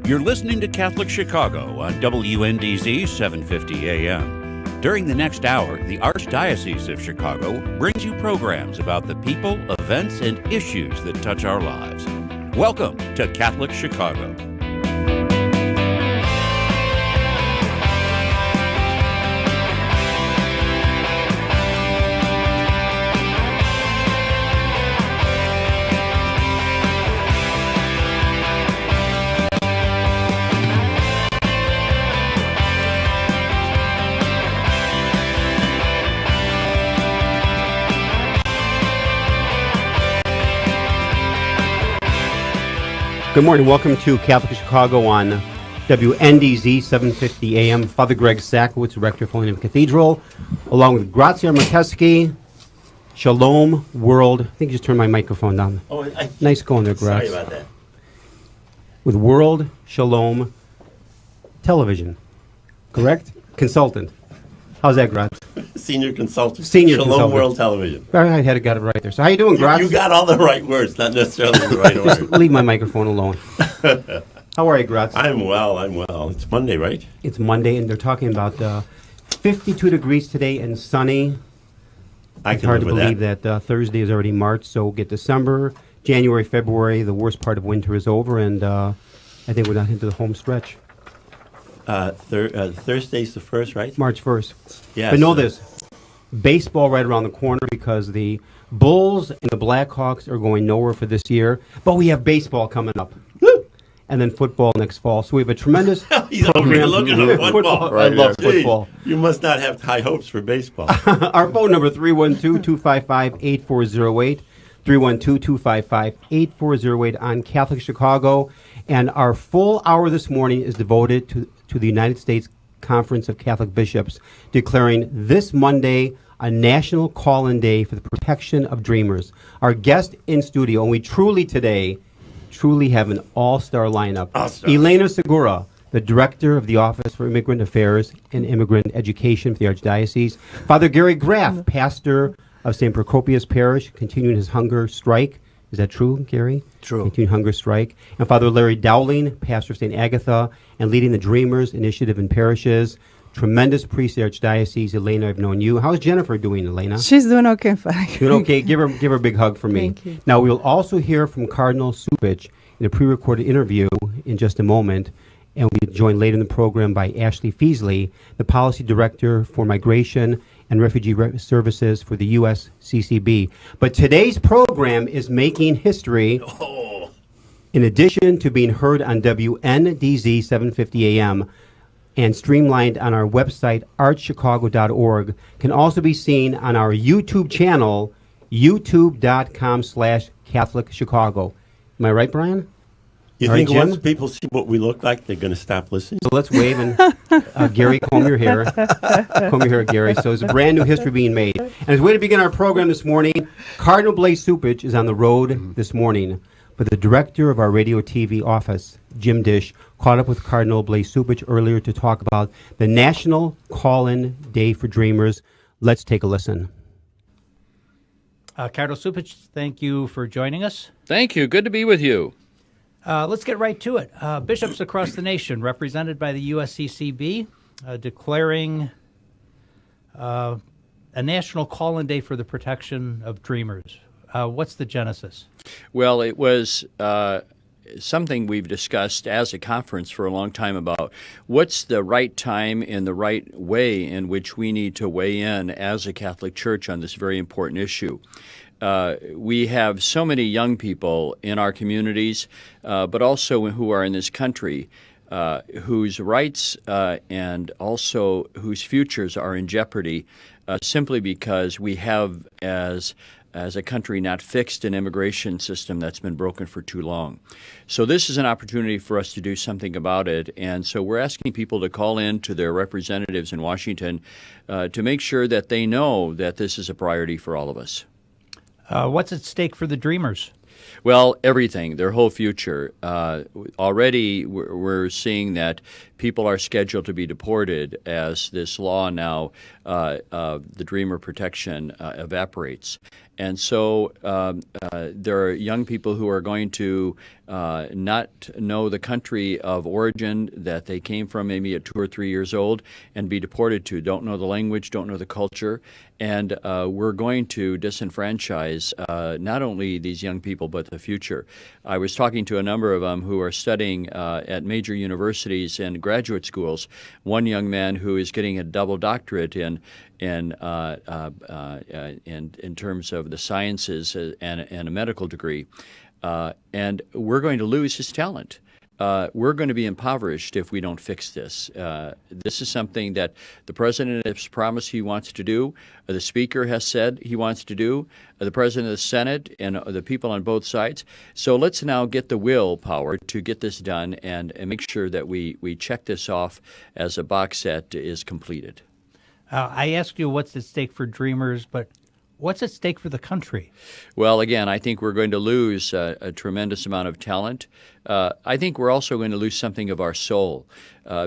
You're listening to Catholic Chicago on WNDZ 750 AM. During the next hour, the Archdiocese of Chicago brings you programs about the people, events, and issues that touch our lives. Welcome to Catholic Chicago. Good morning. Welcome to Catholic Chicago on WNDZ 750 AM. Father Greg Sakowitz, Rector of Holy Name Cathedral, along with Grazia Marteski, Shalom World. I think you just turned my microphone down. Nice going there, Graz. Sorry about that. With World Shalom Television, correct? Consultant. How's that, Graz? Senior consultant. Senior Shalom consultant. World Television. I had got it right there. So how you doing, Graz? You got all the right words, not necessarily the right Just order. leave my microphone alone. How are you, Graz? I'm well. It's Monday, right? It's Monday, and they're talking about 52 degrees today and sunny. I It's can hard live to with believe that. that Thursday is already March, so we'll get December, January, February. The worst part of winter is over, and I think we're not into the home stretch. Thursday's the first, right? March 1st. Yes. But know this, baseball right around the corner because the Bulls and the Blackhawks are going nowhere for this year, but we have baseball coming up. Woo! And then football next fall. So we have a tremendous He's over here looking at football. I love Gee, football. You must not have high hopes for baseball. Our phone number, 312-255-8408, 312-255-8408 on Catholic Chicago. And our full hour this morning is devoted to the United States Conference of Catholic Bishops, declaring this Monday a national call-in day for the protection of dreamers. Our guest in studio, and we truly have an all-star lineup. All-star. Elena Segura, the Director of the Office for Immigrant Affairs and Immigrant Education for the Archdiocese. Father Gary Graff, pastor of St. Procopius Parish, continuing his hunger strike. Is that true, Gary? True. Continuing hunger strike. And Father Larry Dowling, pastor of St. Agatha, and leading the Dreamers Initiative in parishes. Tremendous priest of the Archdiocese. Elena, I've known you. How's Jennifer doing, Elena? She's doing okay, Father. Doing okay. Give her a big hug for me. Thank you. Now, we will also hear from Cardinal Supich in a pre-recorded interview in just a moment. And we'll be joined later in the program by Ashley Feasley, the Policy Director for Migration and Refugee Services for the USCCB. But today's program is making history. Oh. In addition to being heard on WNDZ 750 AM and streamlined on our website, archchicago.org, can also be seen on our YouTube channel, youtube.com/Catholic Chicago. Am I right, Brian? You All think right, Jim? once people see what we look like, they're going to stop listening? So let's wave and Gary, comb your hair. Comb your hair, Gary. So it's a brand new history being made. And as a way to begin our program this morning, Cardinal Blaise Supich is on the road this morning. But the director of our radio TV office, Jim Dish, caught up with Cardinal Blaise Supich earlier to talk about the National Call-In Day for Dreamers. Let's take a listen. Cardinal Supich, thank you for joining us. Thank you. Good to be with you. Let's get right to it. Bishops across the nation, represented by the USCCB, declaring a national call-in day for the protection of dreamers. What's the genesis? Well, it was something we've discussed as a conference for a long time about what's the right time and the right way in which we need to weigh in as a Catholic Church on this very important issue. We have so many young people in our communities, but also who are in this country, whose rights and also whose futures are in jeopardy simply because we have, as a country, not fixed an immigration system that's been broken for too long. So this is an opportunity for us to do something about it. And so we're asking people to call in to their representatives in Washington to make sure that they know that this is a priority for all of us. What's at stake for the dreamers? Well, everything, their whole future. Already we're seeing that people are scheduled to be deported as this law now, the Dreamer protection, evaporates. And so there are young people who are going to not know the country of origin that they came from, maybe at 2 or 3 years old, and be deported to, don't know the language, don't know the culture. And we're going to disenfranchise not only these young people, but the future. I was talking to a number of them who are studying at major universities and graduate schools. One young man who is getting a double doctorate in terms of the sciences and a medical degree. And we're going to lose his talent. We're going to be impoverished if we don't fix this. This is something that the president has promised he wants to do. The speaker has said he wants to do. The president of the Senate and the people on both sides. So let's now get the willpower to get this done and make sure that we check this off as a box set is completed. I asked you what's at stake for Dreamers, but what's at stake for the country? Well, again, I think we're going to lose a tremendous amount of talent. I think we're also going to lose something of our soul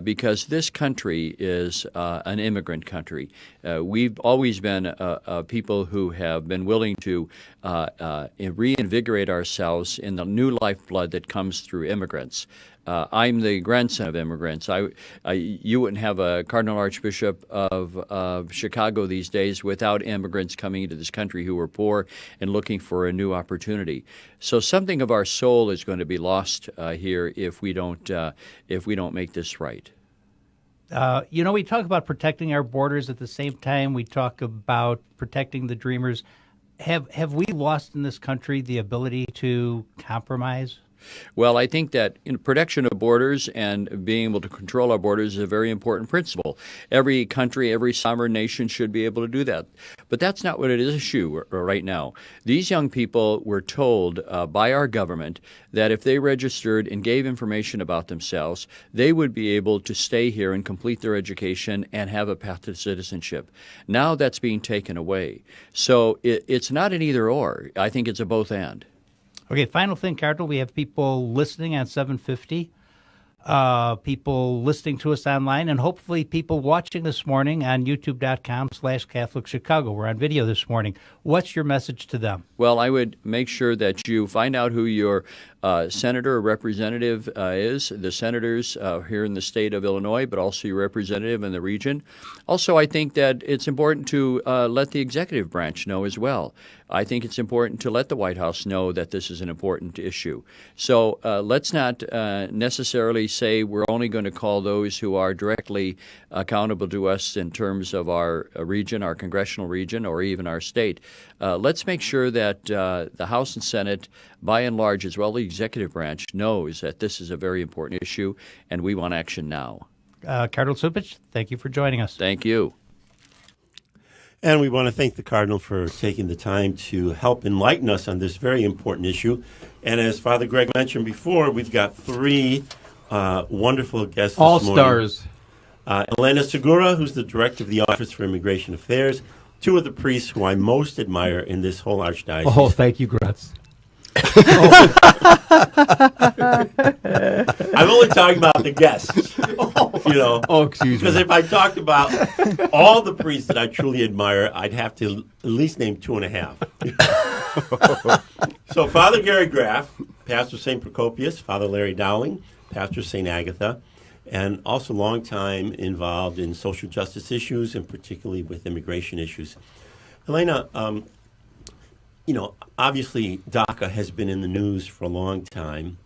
because this country is an immigrant country. We've always been people who have been willing to reinvigorate ourselves in the new lifeblood that comes through immigrants. I'm the grandson of immigrants. You wouldn't have a Cardinal Archbishop of Chicago these days without immigrants coming into this country who were poor and looking for a new opportunity. So something of our soul is going to be lost here if we don't make this right. We talk about protecting our borders at the same time we talk about protecting the Dreamers. Have we lost in this country the ability to compromise? Well, I think that protection of borders and being able to control our borders is a very important principle. Every country, every sovereign nation should be able to do that. But that's not what it is issue right now. These young people were told by our government that if they registered and gave information about themselves, they would be able to stay here and complete their education and have a path to citizenship. Now that's being taken away. So it's not an either or. I think it's a both and. Okay, final thing, Cardinal. We have people listening on 750, people listening to us online, and hopefully people watching this morning on youtube.com/Catholic Chicago. We're on video this morning. What's your message to them? Well, I would make sure that you find out who your senator or representative is, the senators here in the state of Illinois, but also your representative in the region. Also, I think that it's important to let the executive branch know as well. I think it's important to let the White House know that this is an important issue. So let's not necessarily say we're only going to call those who are directly accountable to us in terms of our region, our congressional region, or even our state. Let's make sure that the House and Senate, by and large, as well as the executive branch, knows that this is a very important issue and we want action now. Cardinal Cupich, thank you for joining us. Thank you. And we want to thank the Cardinal for taking the time to help enlighten us on this very important issue. And as Father Greg mentioned before, we've got three wonderful guests this morning. All-stars. Elena Segura, who's the director of the Office for Immigration Affairs, two of the priests who I most admire in this whole archdiocese. Oh, thank you, Gretz. I'm only talking about the guests. Oh, excuse me. Because if I talked about all the priests that I truly admire, I'd have to at least name 2.5. So Father Gary Graff, pastor of St. Procopius, Father Larry Dowling, pastor of St. Agatha, and also long time involved in social justice issues and particularly with immigration issues. Elena, obviously DACA has been in the news for a long time.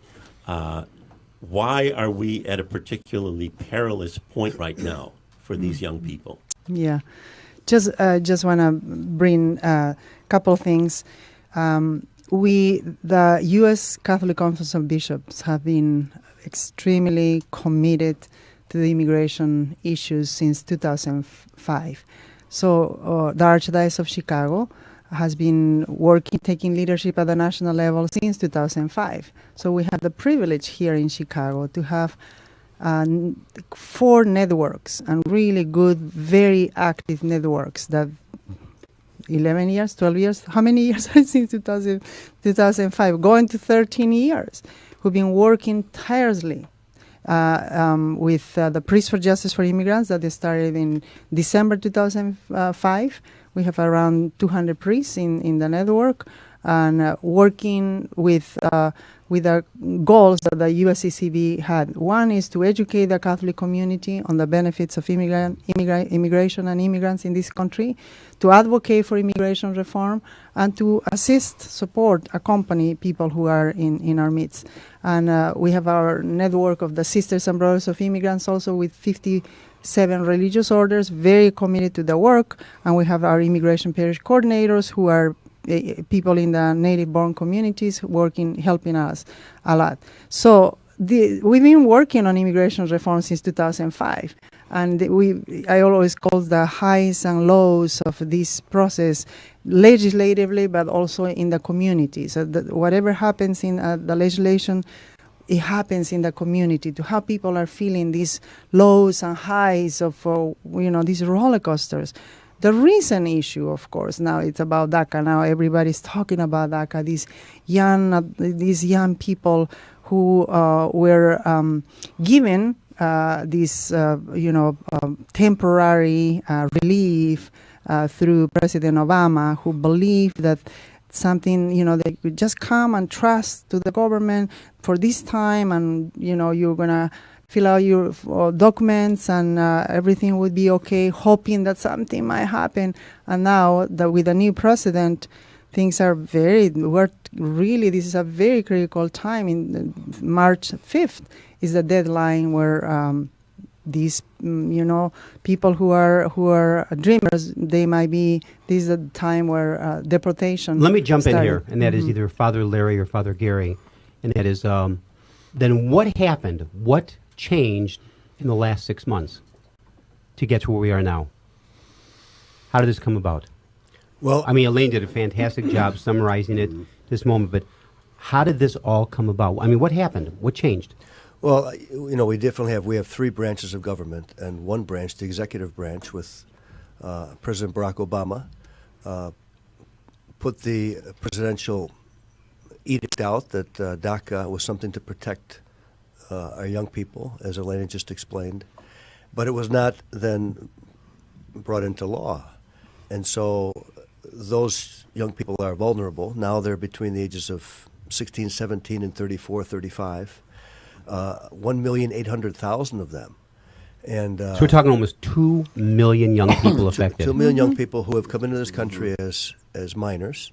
Why are we at a particularly perilous point right now for these young people? Yeah, just want to bring a couple of things. The U.S. Catholic Conference of Bishops have been extremely committed to the immigration issues since 2005. So the Archdiocese of Chicago has been working, taking leadership at the national level since 2005. So we have the privilege here in Chicago to have 4 networks, and really good, very active networks that 11 years, 12 years, how many years since 2005? Going to 13 years, who've been working tirelessly with the Priests for Justice for Immigrants that they started in December 2005. We have around 200 priests in the network, and working with the goals that the USCCB had. One is to educate the Catholic community on the benefits of immigration and immigrants in this country, to advocate for immigration reform, and to assist, support, accompany people who are in our midst. And we have our network of the Sisters and Brothers of Immigrants also with 57 religious orders, very committed to the work. And we have our immigration parish coordinators who are people in the native-born communities helping us a lot. So we've been working on immigration reform since 2005. And I always call the highs and lows of this process legislatively, but also in the community. So whatever happens in the legislation, it happens in the community, to how people are feeling these lows and highs of, these roller coasters. The recent issue, of course, now it's about DACA. Now everybody's talking about DACA. These young people who were given this, temporary relief through President Obama, who believed that something, they could just come and trust to the government for this time, and, you're going to fill out your documents and everything would be okay, hoping that something might happen. And now with the new president, things are this is a very critical time. In March 5th is the deadline where these, people who are dreamers, they might be, this is the time where deportation Let me jump started. in here, and that is either Father Larry or Father Gary, and that is, then what happened? What changed in the last 6 months to get to where we are now? How did this come about? Well, I mean, Elaine did a fantastic job summarizing it this moment, but how did this all come about? I mean, what happened? What changed? Well, we definitely have three branches of government, and one branch, the executive branch, with President Barack Obama, put the presidential edict out that DACA was something to protect our young people, as Elena just explained, but it was not then brought into law. And so those young people are vulnerable. Now they're between the ages of 16, 17, and 34, 35. 1,800,000 of them. And So we're talking almost 2 million young people affected. 2 million young people who have come into this country as minors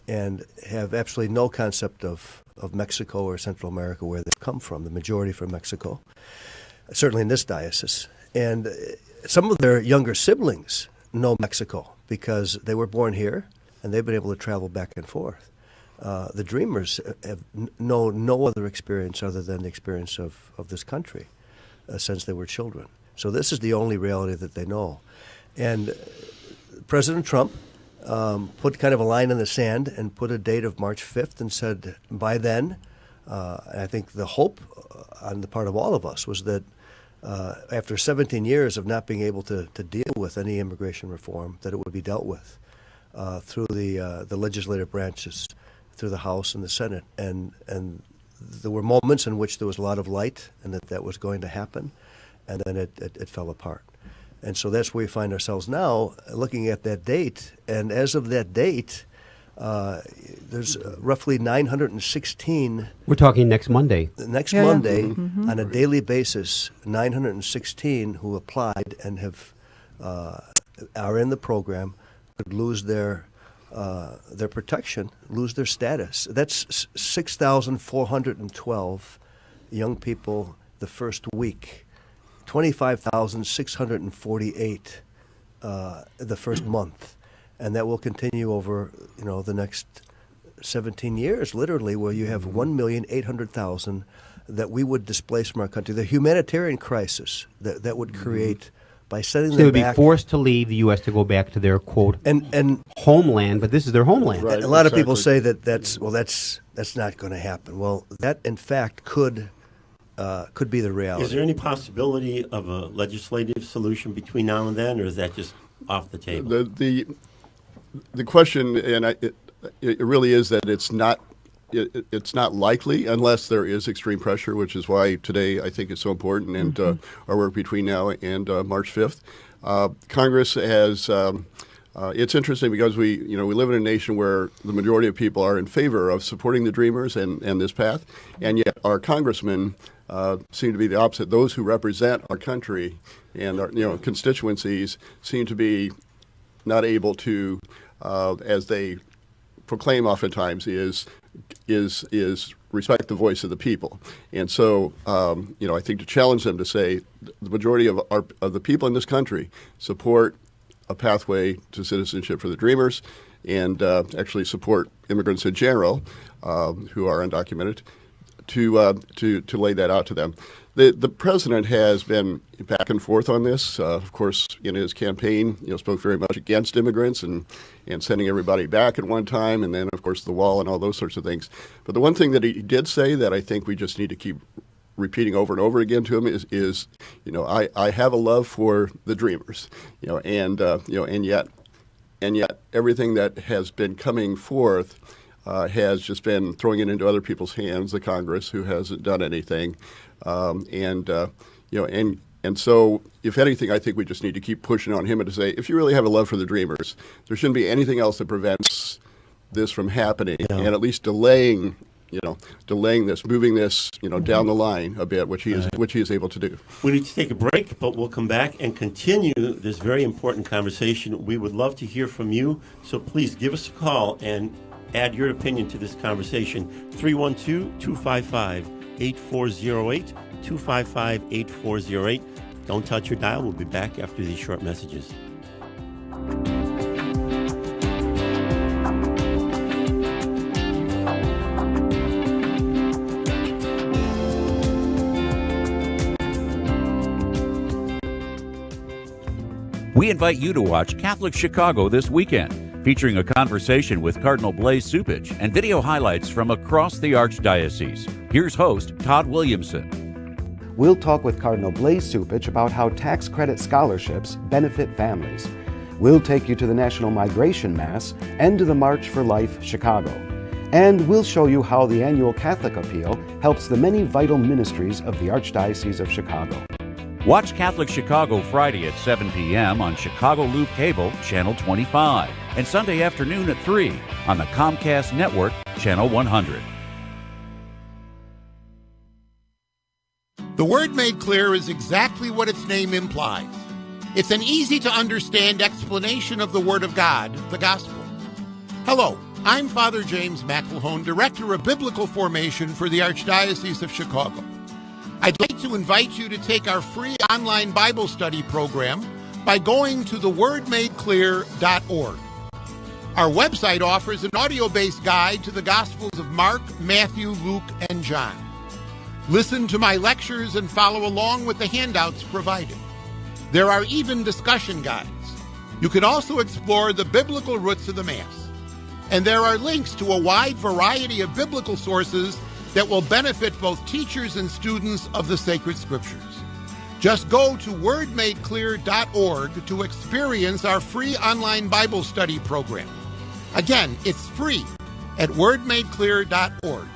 and have absolutely no concept of Mexico or Central America, where they've come from, the majority from Mexico, certainly in this diocese. And some of their younger siblings know Mexico because they were born here and they've been able to travel back and forth. The dreamers have no other experience other than the experience of this country since they were children. So this is the only reality that they know. And President Trump put kind of a line in the sand and put a date of March 5th and said by then, and I think the hope on the part of all of us was that after 17 years of not being able to deal with any immigration reform, that it would be dealt with through the legislative branches, through the House and the Senate. And there were moments in which there was a lot of light and that was going to happen, and then it fell apart. And so that's where we find ourselves now, looking at that date. And as of that date, there's roughly 916. We're talking next Monday. Monday, on a daily basis, 916 who applied and are in the program could lose their protection, lose their status. That's 6,412 young people the first week. 25,648 the first month, and that will continue over the next 17 years, literally, where you have 1,800,000 that we would displace from our country. The humanitarian crisis that would create by sending them They would back. be forced to leave the U.S. to go back to their quote and homeland, but this is their homeland. Right, a lot of people say that's not going to happen. Well, that in fact could be the reality. Is there any possibility of a legislative solution between now and then, or is that just off the table? The question, and it really is that it's not it's not likely unless there is extreme pressure, which is why today I think is so important, and our work between now and March 5th. Congress has. It's interesting because we live in a nation where the majority of people are in favor of supporting the Dreamers and this path, and yet our congressmen seem to be the opposite. Those who represent our country and our constituencies seem to be not able to, as they proclaim oftentimes, is respect the voice of the people. And so, I think to challenge them to say the majority of the people in this country support a pathway to citizenship for the Dreamers, and actually support immigrants in general who are undocumented, to lay that out to them. The president has been back and forth on this. Of course, in his campaign, spoke very much against immigrants and sending everybody back at one time, and then, of course, the wall and all those sorts of things. But the one thing that he did say that I think we just need to keep repeating over and over again to him is I have a love for the Dreamers, and yet everything that has been coming forth has just been throwing it into other people's hands, the Congress, who hasn't done anything, and so if anything, I think we just need to keep pushing on him and to say, if you really have a love for the Dreamers, there shouldn't be anything else that prevents this from happening, and at least delaying this, moving this, down the line a bit, which he is able to do. We need to take a break, but we'll come back and continue this very important conversation. We would love to hear from you, so please give us a call and add your opinion to this conversation. 312-255-8408, 255-8408. Don't touch your dial. We'll be back after these short messages. We invite you to watch Catholic Chicago this weekend, featuring a conversation with Cardinal Blaise Cupich and video highlights from across the Archdiocese. Here's host Todd Williamson. We'll talk with Cardinal Blaise Cupich about how tax credit scholarships benefit families. We'll take you to the National Migration Mass and to the March for Life Chicago. And we'll show you how the annual Catholic Appeal helps the many vital ministries of the Archdiocese of Chicago. Watch Catholic Chicago Friday at 7 p.m. on Chicago Loop Cable, Channel 25, and Sunday afternoon at 3 on the Comcast Network, Channel 100. The Word Made Clear is exactly what its name implies. It's an easy-to-understand explanation of the Word of God, the Gospel. Hello, I'm Father James McElhone, Director of Biblical Formation for the Archdiocese of Chicago. I'd like to invite you to take our free online Bible study program by going to thewordmadeclear.org. Our website offers an audio-based guide to the Gospels of Mark, Matthew, Luke, and John. Listen to my lectures and follow along with the handouts provided. There are even discussion guides. You can also explore the biblical roots of the Mass. And there are links to a wide variety of biblical sources that will benefit both teachers and students of the sacred scriptures. Just go to wordmadeclear.org to experience our free online Bible study program. Again, it's free at wordmadeclear.org.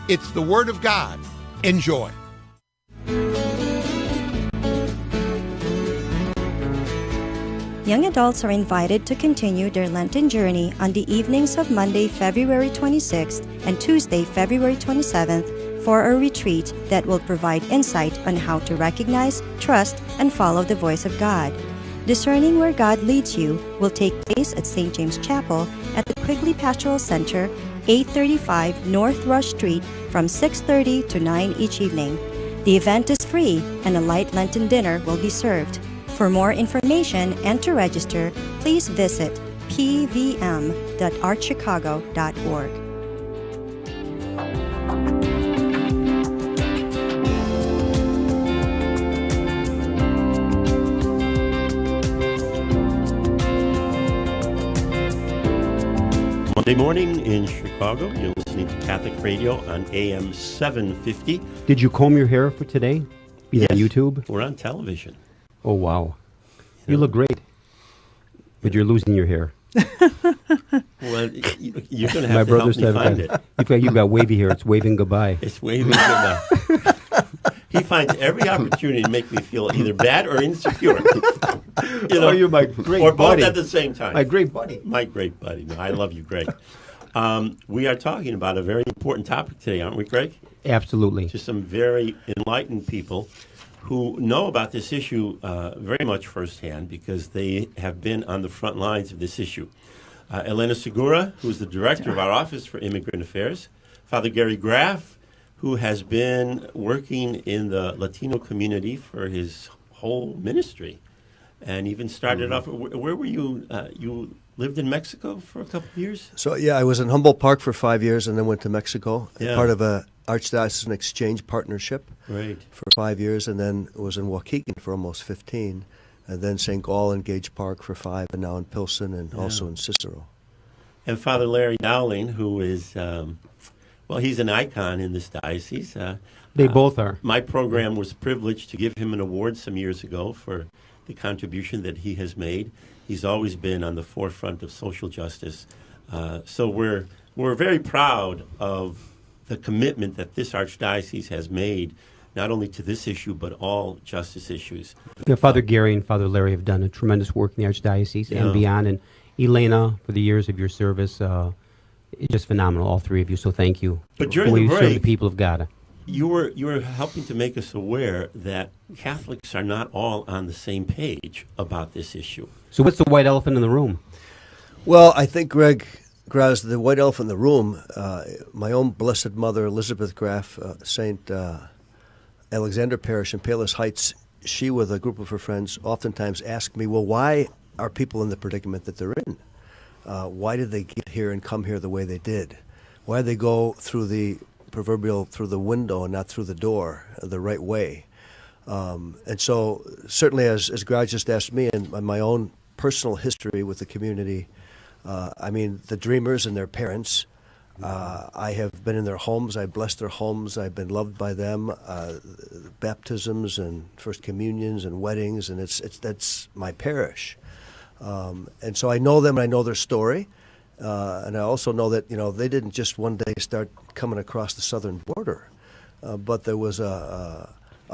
It's the Word of God. Enjoy. Young adults are invited to continue their Lenten journey on the evenings of Monday, February 26th and Tuesday, February 27th for a retreat that will provide insight on how to recognize, trust, and follow the voice of God. Discerning Where God Leads You will take place at St. James Chapel at the Quigley Pastoral Center, 835 North Rush Street from 6:30 to 9 each evening. The event is free and a light Lenten dinner will be served. For more information and to register, please visit pvm.archchicago.org. Monday morning in Chicago, you're listening to Catholic Radio on AM 750. Did you comb your hair for today? Yes. On YouTube? We're on television. Oh, wow. You look great. But you're losing your hair. Well, you're going to My have to brother help me said, find it. you've got wavy hair. It's waving goodbye. It's waving goodbye. He finds every opportunity to make me feel either bad or insecure. You're my great or both buddy. at the same time. My great buddy. My great buddy. No, I love you, Greg. We are talking about a very important topic today, aren't we, Greg? Absolutely. To some very enlightened people who know about this issue very much firsthand because they have been on the front lines of this issue. Elena Segura, who's the director of our Office for Immigrant Affairs, Father Gary Graff, who has been working in the Latino community for his whole ministry, and even started off. Where were you? You lived in Mexico for a couple of years? So, yeah, I was in Humboldt Park for 5 years and then went to Mexico, Yeah. part of a Archdiocesan Exchange Partnership Right. for 5 years, and then was in Waukegan for almost 15, and then St. Gall and Gage Park for 5, and now in Pilsen and also in Cicero. And Father Larry Dowling, who is, he's an icon in this diocese. They both are. My program was privileged to give him an award some years ago for the contribution that he has made. He's always been on the forefront of social justice. So we're very proud of the commitment that this archdiocese has made, not only to this issue, but all justice issues. Yeah, Father Gary and Father Larry have done a tremendous work in the Archdiocese and beyond. And Elena, for the years of your service, it's just phenomenal, all three of you. So thank you. But during for the you serve break, the people of God. You were helping to make us aware that Catholics are not all on the same page about this issue. So what's the white elephant in the room? Well, I think, Greg Graz, the white elephant in the room, my own Blessed Mother, Elizabeth Graff, St. Alexander Parish in Palos Heights, she with a group of her friends oftentimes asked me, well, why are people in the predicament that they're in? Why did they get here and come here the way they did? Why did they go through the proverbial, through the window and not through the door, the right way? And so certainly as Greg just asked me and my own personal history with the community, the Dreamers and their parents, I have been in their homes. I blessed their homes. I've been loved by them. Baptisms and First Communions and weddings, and that's my parish. And so I know them, and I know their story. And I also know that they didn't just one day start coming across the southern border, but there was a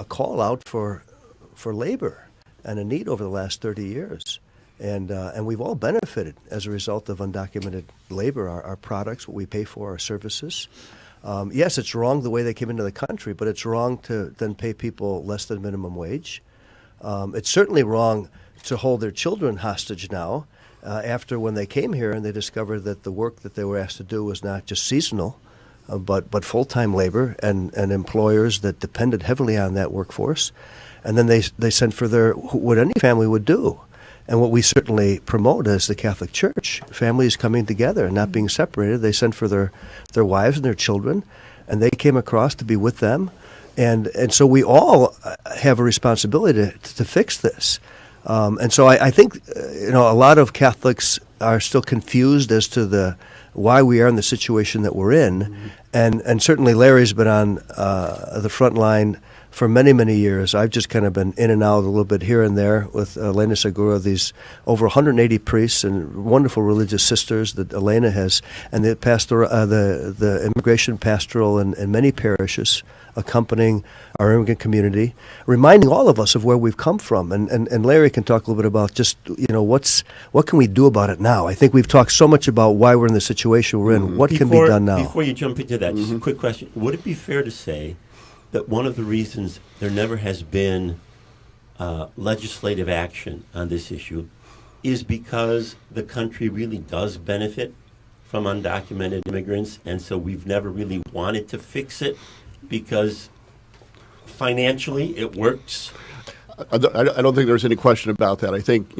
call out for labor and a need over the last 30 years. And we've all benefited as a result of undocumented labor, our products, what we pay for, our services. Yes, it's wrong the way they came into the country, but it's wrong to then pay people less than minimum wage. It's certainly wrong to hold their children hostage now after when they came here and they discovered that the work that they were asked to do was not just seasonal, but full-time labor and employers that depended heavily on that workforce. And then they sent for what any family would do. And what we certainly promote as the Catholic Church, families coming together and not being separated. They sent for their wives and their children, and they came across to be with them. And so we all have a responsibility to fix this. And so I think a lot of Catholics are still confused as to why we are in the situation that we're in. Mm-hmm. And certainly Larry's been on the front line for many, many years. I've just kind of been in and out a little bit here and there with Elena Segura, these over 180 priests and wonderful religious sisters that Elena has, and the the immigration pastoral in many parishes accompanying our immigrant community, reminding all of us of where we've come from. And Larry can talk a little bit about just, what can we do about it now? I think we've talked so much about why we're in the situation we're in. Mm-hmm. What can be done now? Before you jump into that, just a quick question. Would it be fair to say that one of the reasons there never has been legislative action on this issue is because the country really does benefit from undocumented immigrants, and so we've never really wanted to fix it because financially it works? I don't think there's any question about that. I think,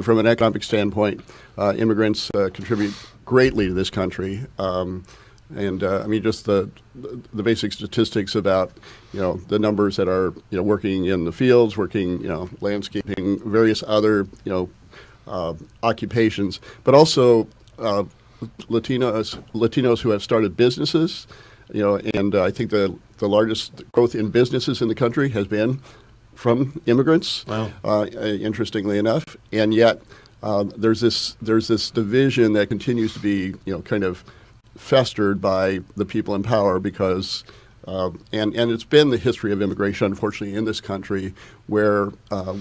from an economic standpoint, immigrants contribute greatly to this country. Just the basic statistics about, the numbers that are, working in the fields, working, landscaping, various other, occupations, but also Latinos who have started businesses, and I think the largest growth in businesses in the country has been from immigrants, wow. Interestingly enough, and yet there's this division that continues to be kind of festered by the people in power because. And it's been the history of immigration, unfortunately, in this country, where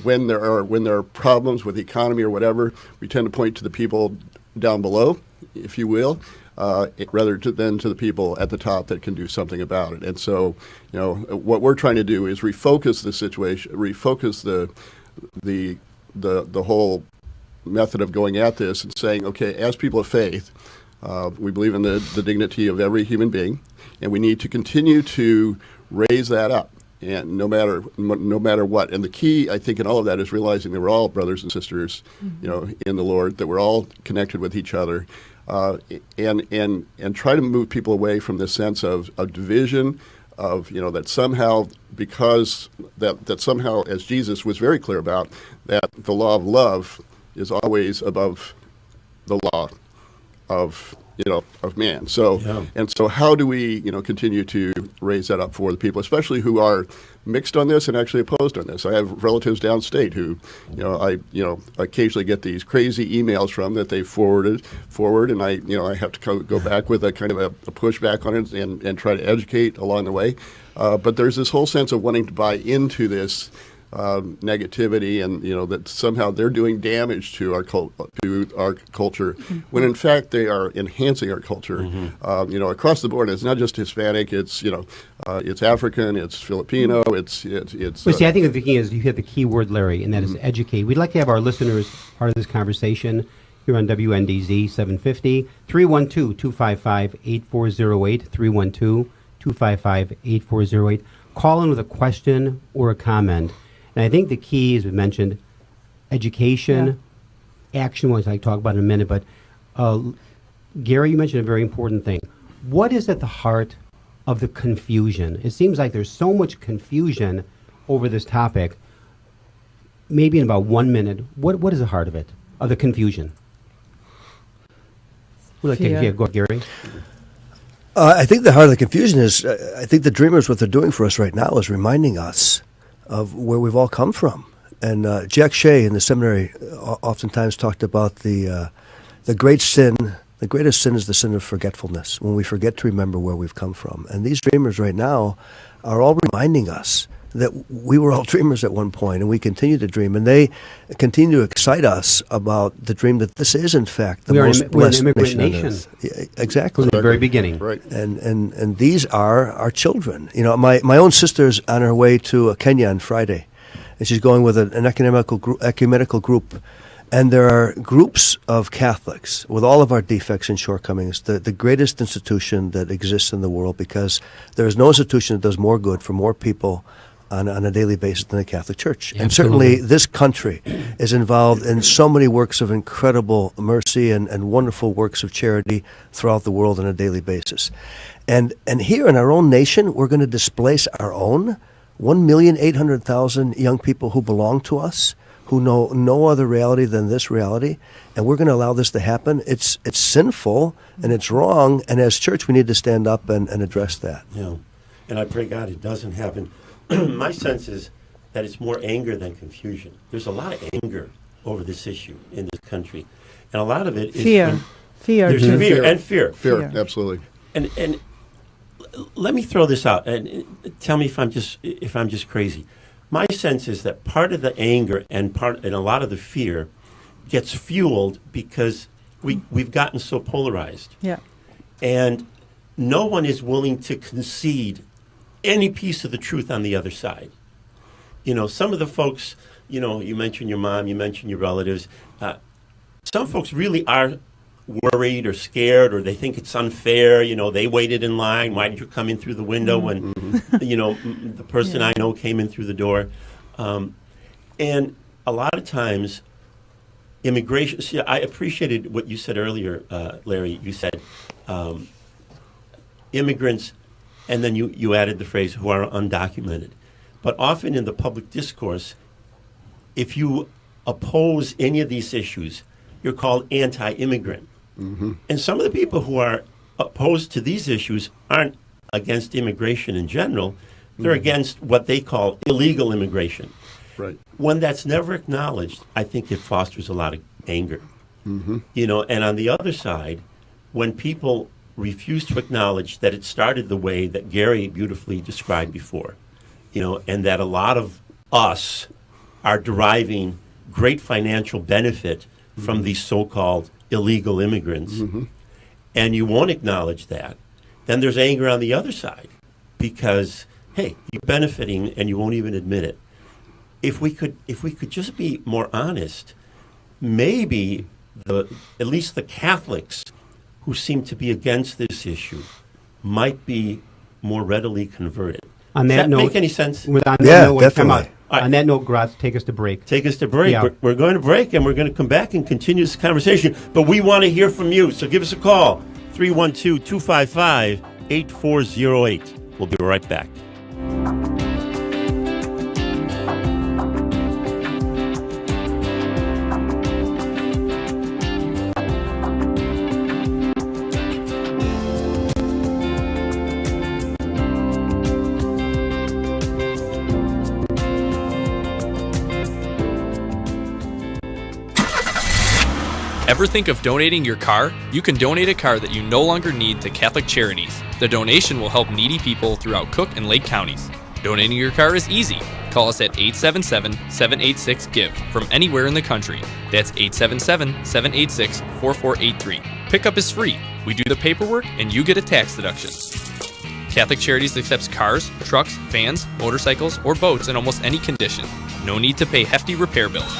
when there are problems with the economy or whatever, we tend to point to the people down below, if you will, rather than to the people at the top that can do something about it. And so, what we're trying to do is refocus the situation, refocus the whole method of going at this and saying, okay, as people of faith, we believe in the dignity of every human being, and we need to continue to raise that up, and no matter what. And the key, I think, in all of that is realizing that we're all brothers and sisters, in the Lord, that we're all connected with each other, and try to move people away from this sense of division, of that somehow, because that somehow, as Jesus was very clear about, that the law of love is always above the law of man. So and so, how do we continue to raise that up for the people, especially who are mixed on this and actually opposed on this? I have relatives downstate who I occasionally get these crazy emails from that they forward, and I have to go back with a kind of a pushback on it and try to educate along the way. But there's this whole sense of wanting to buy into this negativity, and that somehow they're doing damage to our culture, when in fact they are enhancing our culture. Across the board. It's not just Hispanic. It's it's African. It's Filipino. It's. Well, see, I think the key is you hit the key word, Larry, and that is educate. We'd like to have our listeners part of this conversation here on WNDZ 750 312-255-8408 312-255-8408. Call in with a question or a comment. And I think the key, as we mentioned, education, action, which I talk about in a minute. But Gary, you mentioned a very important thing. What is at the heart of the confusion? It seems like there's so much confusion over this topic. Maybe in about 1 minute, what is the heart of it, of the confusion? Go, Gary. I think the heart of the confusion is, I think the Dreamers, what they're doing for us right now is reminding us of where we've all come from. And Jack Shea in the seminary oftentimes talked about the great sin. The greatest sin is the sin of forgetfulness, when we forget to remember where we've come from. And these Dreamers right now are all reminding us that we were all dreamers at one point, and we continue to dream. And they continue to excite us about the dream that this is, in fact, the most blessed nation. Exactly. From the very beginning. Right. And these are our children. My own sister's on her way to Kenya on Friday, and she's going with an ecumenical group. And there are groups of Catholics, with all of our defects and shortcomings, the greatest institution that exists in the world, because there is no institution that does more good for more people on a daily basis than the Catholic Church. Absolutely. And certainly this country is involved in so many works of incredible mercy and wonderful works of charity throughout the world on a daily basis. And here in our own nation, we're going to displace our own 1,800,000 young people who belong to us, who know no other reality than this reality, and we're going to allow this to happen. It's sinful and it's wrong, and as church we need to stand up and address that. Yeah, and I pray God it doesn't happen. My sense is that it's more anger than confusion. There's a lot of anger over this issue in this country, and a lot of it is Fear. There's fear and fear. Fear, absolutely. And let me throw this out and tell me if I'm just crazy. My sense is that part of the anger and a lot of the fear gets fueled because we've gotten so polarized. Yeah. And no one is willing to concede any piece of the truth on the other side. Some of the folks, you mentioned your mom, you mentioned your relatives. Some folks really are worried or scared, or they think it's unfair. They waited in line. Why did you come in through the window when, the person I know came in through the door? And a lot of times, immigration. See, I appreciated what you said earlier, Larry. You said immigrants, and then you added the phrase "who are undocumented." But often in the public discourse, if you oppose any of these issues, you're called anti-immigrant. Mm-hmm. And some of the people who are opposed to these issues aren't against immigration in general. They're against what they call illegal immigration. Right. When that's never acknowledged, I think it fosters a lot of anger. And on the other side, when people refuse to acknowledge that it started the way that Gary beautifully described before, and that a lot of us are deriving great financial benefit from these so-called illegal immigrants, and you won't acknowledge that, then there's anger on the other side because, hey, you're benefiting and you won't even admit it. If we could just be more honest, maybe at least the Catholics who seem to be against this issue might be more readily converted. On Does that that note, make any sense? Definitely. On that note, Graz, take us to break. Take us to break. Yeah. We're going to break, and we're going to come back and continue this conversation. But we want to hear from you, so give us a call, 312-255-8408. We'll be right back. Ever think of donating your car? You can donate a car that you no longer need to Catholic Charities. The donation will help needy people throughout Cook and Lake counties. Donating your car is easy. Call us at 877-786-GIVE from anywhere in the country. That's 877-786-4483. Pickup is free. We do the paperwork and you get a tax deduction. Catholic Charities accepts cars, trucks, vans, motorcycles, or boats in almost any condition. No need to pay hefty repair bills.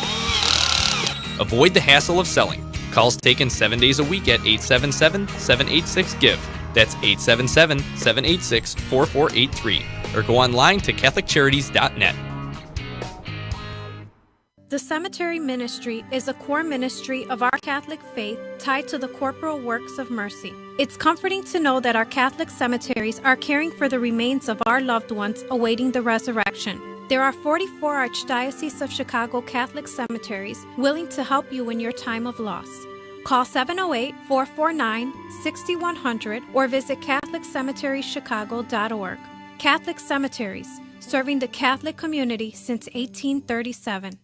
Avoid the hassle of selling. Calls taken 7 days a week at 877-786-GIVE. That's 877-786-4483. Or go online to CatholicCharities.net. The cemetery ministry is a core ministry of our Catholic faith tied to the corporal works of mercy. It's comforting to know that our Catholic cemeteries are caring for the remains of our loved ones awaiting the resurrection. There are 44 Archdiocese of Chicago Catholic cemeteries willing to help you in your time of loss. Call 708-449-6100 or visit CatholicCemeteriesChicago.org. Catholic Cemeteries, serving the Catholic community since 1837.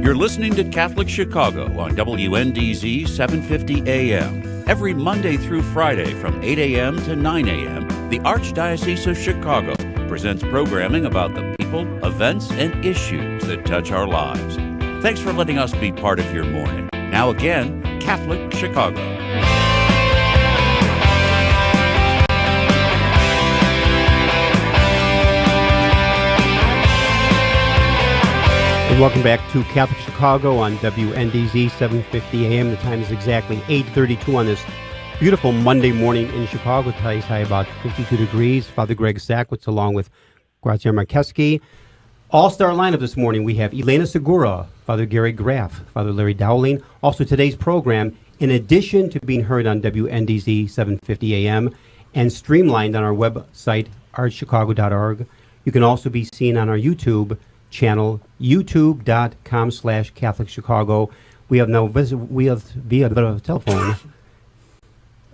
You're listening to Catholic Chicago on WNDZ 750 AM. Every Monday through Friday from 8 a.m. to 9 a.m., the Archdiocese of Chicago presents programming about the people, events, and issues that touch our lives. Thanks for letting us be part of your morning. Now again, Catholic Chicago. And welcome back to Catholic Chicago on WNDZ 750 AM. The time is exactly 8:32 on this beautiful Monday morning in Chicago. Today's high about 52 degrees. Father Greg Sackwitz along with Graziano Marcheski. All-star lineup this morning. We have Elena Segura, Father Gary Graff, Father Larry Dowling. Also today's program, in addition to being heard on WNDZ 750 AM and streamlined on our website, archchicago.org, you can also be seen on our YouTube channel, youtube.com/Catholic Chicago. We have now via telephone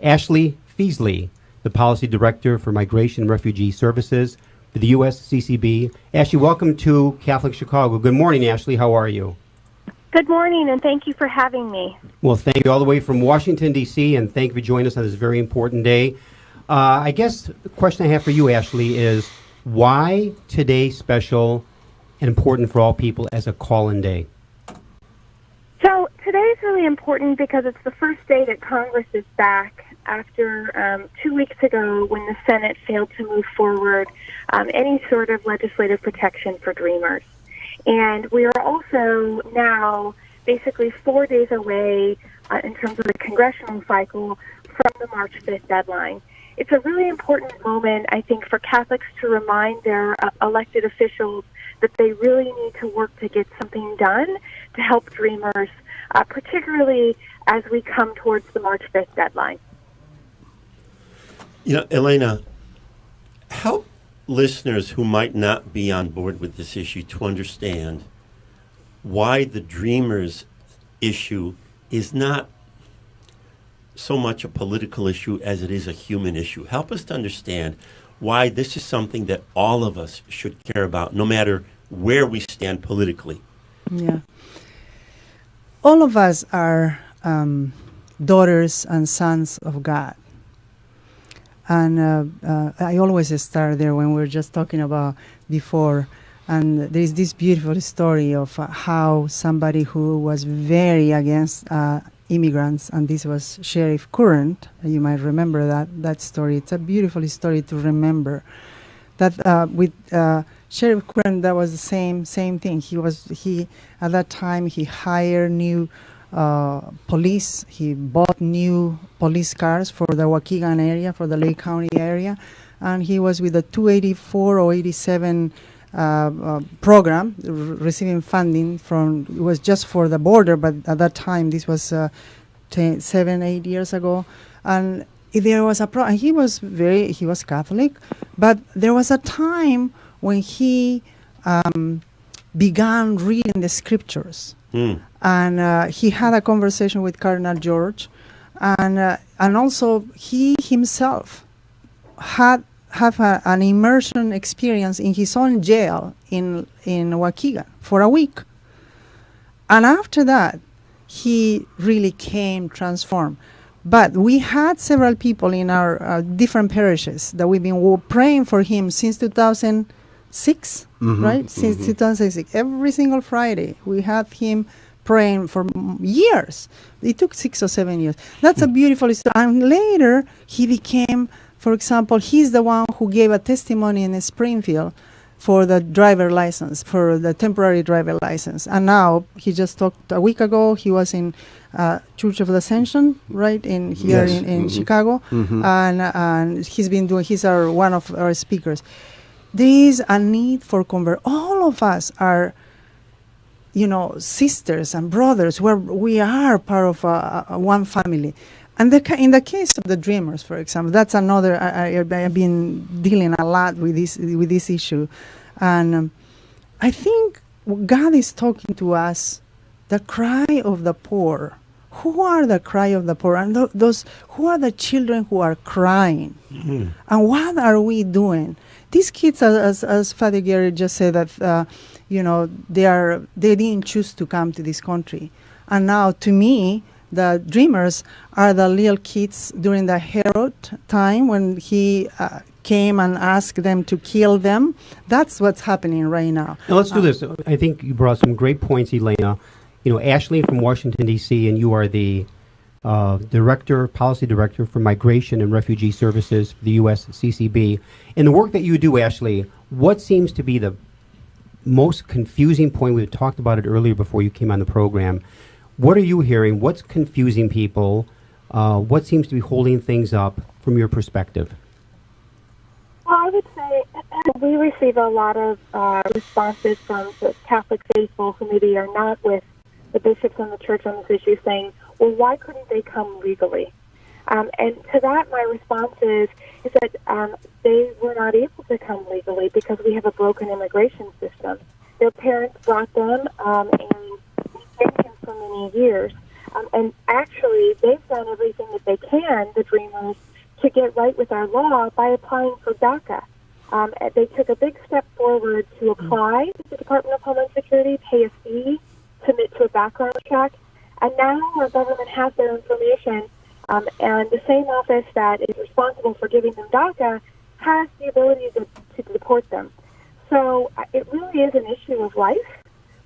Ashley Feasley, the Policy Director for Migration and Refugee Services for the USCCB. Ashley, welcome to Catholic Chicago. Good morning, Ashley. How are you? Good morning, and thank you for having me. Well, thank you all the way from Washington, D.C., and thank you for joining us on this very important day. I guess the question I have for you, Ashley, is why today special and important for all people as a call-in day? So today is really important because it's the first day that Congress is back after 2 weeks ago when the Senate failed to move forward any sort of legislative protection for Dreamers. And we are also now basically 4 days away in terms of the congressional cycle from the March 5th deadline. It's a really important moment, I think, for Catholics to remind their elected officials that they really need to work to get something done to help Dreamers, particularly as we come towards the March 5th deadline. You know, Elena, help listeners who might not be on board with this issue to understand why the Dreamers issue is not so much a political issue as it is a human issue. Help us to understand why this is something that all of us should care about, no matter where we stand politically. Yeah. All of us are daughters and sons of God. And I always start there when we were just talking about before. And there's this beautiful story of how somebody who was very against immigrants, and this was Sheriff Current, you might remember that story. It's a beautiful story to remember. That with Sheriff Current, that was the same thing. He at that time he hired new police. He bought new police cars for the Waukegan area, for the Lake County area, and he was with the 284 or 87 program, receiving funding from. It was just for the border, but at that time, this was 7-8 years ago, and there was a problem. He was Catholic, but there was a time when he began reading the scriptures. And he had a conversation with Cardinal George, and also he himself have an immersion experience in his own jail in Waukegan for a week. And after that, he really came transformed. But we had several people in our different parishes that we've been praying for him since 2006, right? Since 2006. Every single Friday, we had him praying for years. It took 6 or 7 years. That's a beautiful story. And later, he became, for example, he's the one who gave a testimony in Springfield for the driver license, for the temporary driver license. And now, he just talked a week ago, he was in Church of the Ascension, right, in Chicago. And he's been doing, he's one of our speakers. There is a need for all of us are, sisters and brothers, where we are part of one family. And in the case of the Dreamers, for example, that's another. I've been dealing a lot with this issue, and I think God is talking to us. The cry of the poor. Who are the cry of the poor? And those who are the children who are crying? And what are we doing? These kids, as Father Gary just said, that they didn't choose to come to this country, and now to me, the Dreamers are the little kids during the Herod time when he came and asked them to kill them. That's what's happening right now. Now let's do this. I think you brought some great points, Elena. Ashley from Washington, D.C., and you are the policy director for Migration and Refugee Services for the U.S. CCB. In the work that you do, Ashley, what seems to be the most confusing point? We talked about it earlier before you came on the program. What are you hearing? What's confusing people? What seems to be holding things up from your perspective? Well, I would say we receive a lot of responses from the Catholic faithful who maybe are not with the bishops and the church on this issue saying, well, why couldn't they come legally? And to that, my response is that they were not able to come legally because we have a broken immigration system. Their parents brought them and detention for many years. And actually, they've done everything that they can, the Dreamers, to get right with our law by applying for DACA. They took a big step forward to apply to the Department of Homeland Security, pay a fee, submit to a background check, and now our government has their information, and the same office that is responsible for giving them DACA has the ability to deport them. So it really is an issue of life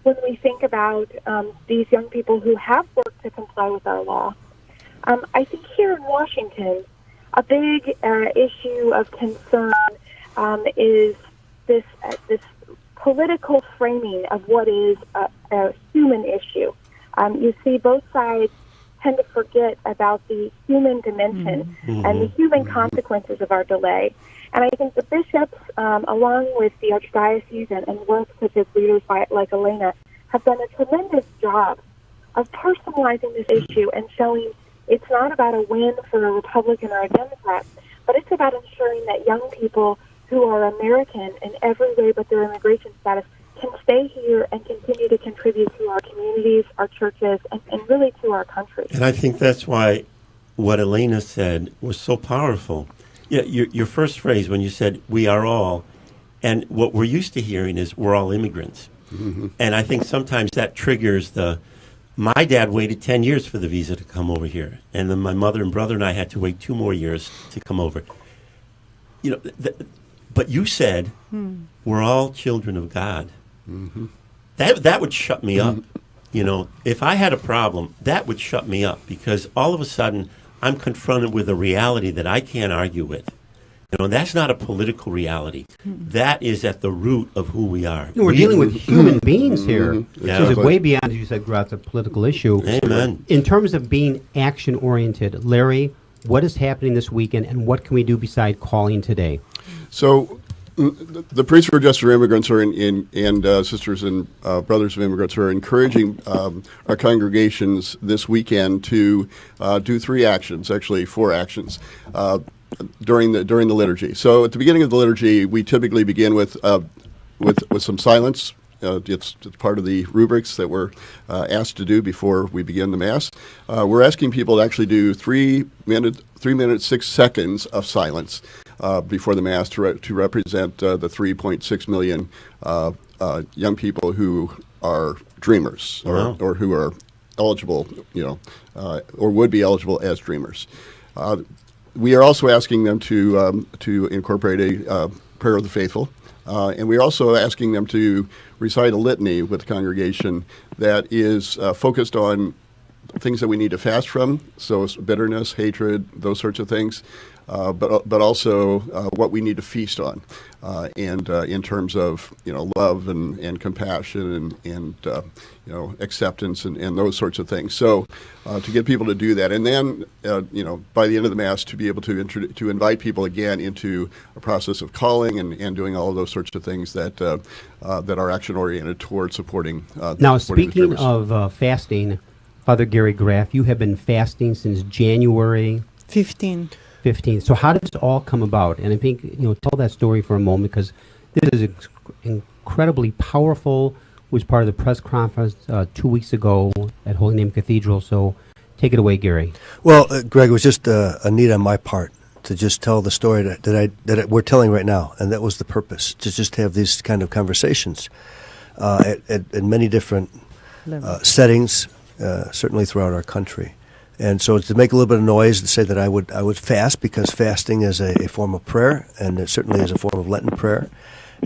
when we think about these young people who have worked to comply with our law. I think here in Washington, a big issue of concern is this political framing of what is a human issue. You see both sides tend to forget about the human dimension and the human consequences of our delay. And I think the bishops, along with the archdiocese and work-specific leaders like Elena, have done a tremendous job of personalizing this issue and showing it's not about a win for a Republican or a Democrat, but it's about ensuring that young people who are American in every way but their immigration status can stay here and continue to contribute to our communities, our churches, and really to our country. And I think that's why what Elena said was so powerful. Yeah, your first phrase when you said, we are all, and what we're used to hearing is we're all immigrants. And I think sometimes that triggers my dad waited 10 years for the visa to come over here. And then my mother and brother and I had to wait 2 more years to come over. You know, but you said we're all children of God. That would shut me up. You know, if I had a problem, that would shut me up, because all of a sudden I'm confronted with a reality that I can't argue with. You know, and that's not a political reality. That is at the root of who we are. We're dealing with human beings here. Yeah. So it's way beyond, as you said, Graf, a political issue. Amen. In terms of being action-oriented, Larry, what is happening this weekend, and what can we do beside calling today? So the Priests for Justice for Immigrants and Sisters and Brothers of Immigrants are encouraging our congregations this weekend to do 3 actions, actually 4 actions, during the liturgy. So at the beginning of the liturgy, we typically begin with some silence. It's part of the rubrics that we're asked to do before we begin the Mass. We're asking people to actually do 3 minutes 6 seconds of silence before the Mass to represent the 3.6 million young people who are dreamers or who are eligible, or would be eligible as dreamers. We are also asking them to incorporate a prayer of the faithful, and we're also asking them to recite a litany with the congregation that is focused on things that we need to fast from, so bitterness, hatred, those sorts of things, but also what we need to feast on, and in terms of love and compassion and acceptance and those sorts of things. So to get people to do that, and then by the end of the Mass to be able to invite people again into a process of calling and doing all of those sorts of things that are action oriented towards supporting. Now, speaking of fasting, Father Gary Graf, you have been fasting since January 15. So how did this all come about? And I think, tell that story for a moment, because this is incredibly powerful. It was part of the press conference 2 weeks ago at Holy Name Cathedral. So take it away, Gary. Well, Greg, it was just a need on my part to just tell the story that we're telling right now, and that was the purpose, to just have these kind of conversations at many different settings, certainly throughout our country. And so to make a little bit of noise to say that I would fast, because fasting is a form of prayer, and it certainly is a form of Lenten prayer,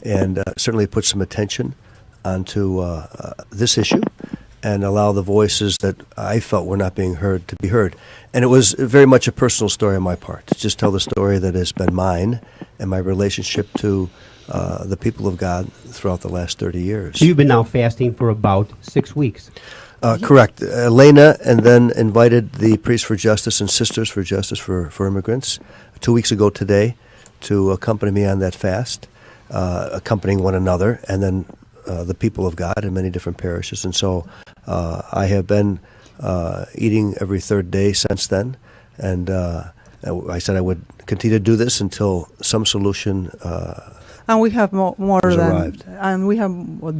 and certainly put some attention onto this issue and allow the voices that I felt were not being heard to be heard. And it was very much a personal story on my part, to just tell the story that has been mine and my relationship to the people of God throughout the last 30 years. So you've been now fasting for about 6 weeks. Correct. Elena, and then invited the Priests for Justice and Sisters for Justice for Immigrants 2 weeks ago today to accompany me on that fast, accompanying one another, and then the people of God in many different parishes. And so I have been eating every 3rd day since then, and I said I would continue to do this until some solution and we have more than arrived. And we have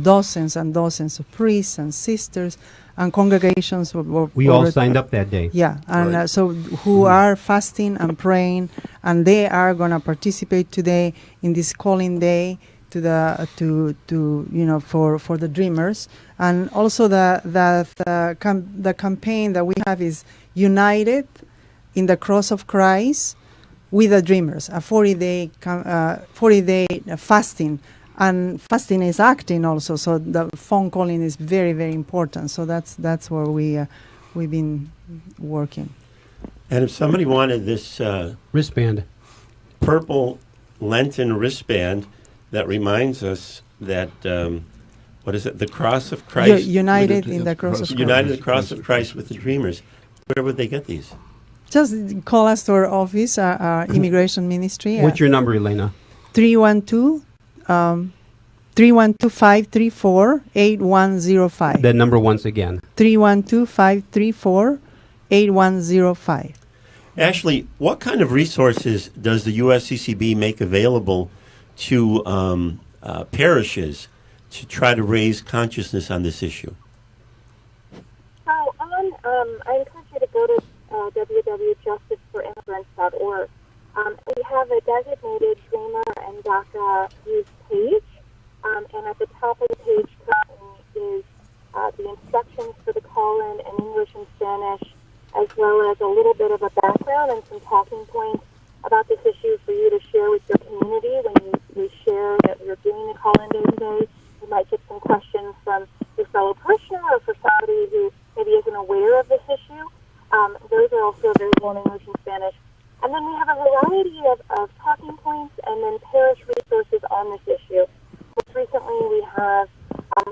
dozens and dozens of priests and sisters and congregations. We all signed up that day. Yeah, and Right. so who are fasting and praying, and they are going to participate today in this calling day for the dreamers. And also the campaign that we have is United in the Cross of Christ with the dreamers, a 40-day fasting. And fasting is acting also, so the phone calling is very, very important. So that's where we've been working. And if somebody wanted this wristband, purple Lenten wristband that reminds us that what is it? The Cross of Christ. United in the Cross of Christ. United in the Cross of Christ with the Dreamers. Where would they get these? Just call us to our office, our immigration ministry. What's your number, Elena? 312-534-8105. That number once again. 312-534-8105. Ashley, what kind of resources does the USCCB make available to parishes to try to raise consciousness on this issue? So I encourage you to go to www.justiceforimmigrants.org. We have a designated Dreamer and DACA youth page, and at the top of the page currently the instructions for the call-in in English and Spanish, as well as a little bit of a background and some talking points about this issue for you to share with your community when we share that we're doing the call-in day today. You might get some questions from your fellow parishioner or for somebody who maybe isn't aware of this issue. Those are also available in English and Spanish. And then we have a variety of talking points and then parish resources on this issue. Most recently, we have